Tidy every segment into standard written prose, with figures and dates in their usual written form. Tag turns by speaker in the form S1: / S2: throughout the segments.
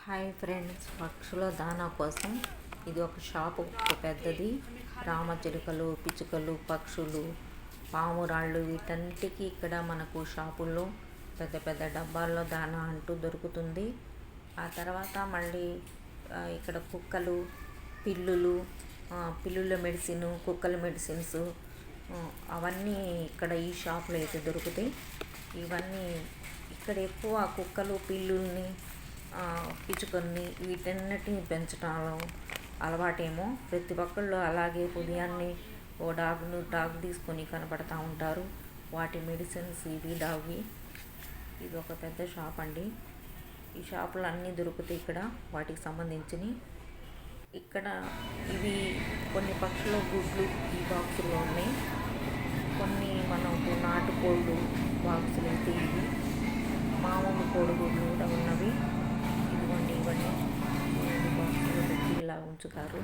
S1: Hi friends, పక్షుల దానా కోసం ఇది ఒక షాపు పెద్దది. రామచిలుకలు, పిచ్చుకలు, పక్షులు, పావురాళ్ళు వీటన్నిటికీ ఇక్కడ మనకు షాపుల్లో పెద్ద పెద్ద డబ్బాల్లో దానా అంటూ దొరుకుతుంది. ఆ తర్వాత మళ్ళీ ఇక్కడ కుక్కలు, పిల్లుల మెడిసిన్, కుక్కల మెడిసిన్స్ అవన్నీ ఇక్కడ ఈ షాప్లో అయితే దొరుకుతాయి. ఇవన్నీ ఇక్కడ ఎక్కువ కుక్కలు, పిల్లుల్ని, పిచ్చుకల్ని వీటన్నిటిని పెంచడంలో అలవాటేమో. ప్రతి ఒక్కళ్ళు అలాగే ఉదయాన్నే ఓ డాగ్ తీసుకొని కనపడతా ఉంటారు. వాటి మెడిసిన్స్ ఇవి డాగ్వి. ఇది ఒక పెద్ద షాప్ అండి. ఈ షాపులో అన్నీ దొరుకుతాయి ఇక్కడ వాటికి సంబంధించినవి. ఇక్కడ ఇవి కొన్ని పక్షుల గుడ్లు ఈ బాక్సుల్లో ఉన్నాయి. కొన్ని మనకు నాటుకోళ్ళు బాక్సులు అయితే ఇవి మామూలు కోడిగుడ్లు కూడా ఉన్నవి. ఇవన్నీ బాక్సులు పెట్టి ఇలా ఉంచుతారు.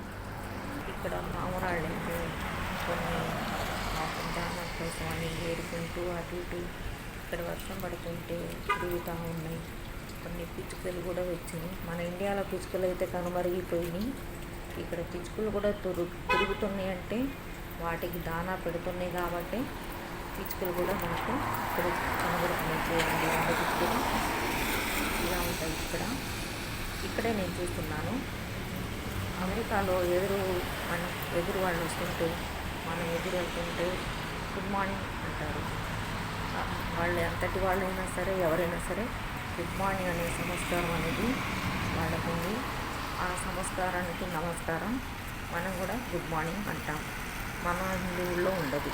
S1: ఇక్కడ పావురాళ్ళు అయితే కొన్ని దానా కోసం అని ఏరుకుంటూ అటు ఇటు ఇక్కడ వర్షం పడుతుంటే తిరుగుతూ ఉన్నాయి. కొన్ని పిచ్చుకలు కూడా వచ్చినాయి. మన ఇండియాలో పిచ్చుకలు అయితే కనుమరిగిపోయినాయి. ఇక్కడ పిచ్చుకలు కూడా తిరుగుతున్నాయి. అంటే వాటికి దానా పెడుతున్నాయి కాబట్టి పిచ్చుకలు కూడా మనకు ఇక్కడ కనబడుతున్నాయి. పిచ్చుకలు ఇలా ఉంటాయి. ఇక్కడే నేను చూస్తున్నాను. అమెరికాలో ఎదురు వాళ్ళు వస్తుంటే మనం ఎదురు వెళ్తుంటే గుడ్ మార్నింగ్ అంటారు. వాళ్ళు ఎంతటి వాళ్ళైనా సరే, ఎవరైనా సరే గుడ్ మార్నింగ్ అనే సంస్కారం అనేది వాళ్ళకుంది. ఆ సంస్కారానికి నమస్కారం. మనం కూడా గుడ్ మార్నింగ్ అంటాం. మన హిందువుల్లో ఉండదు.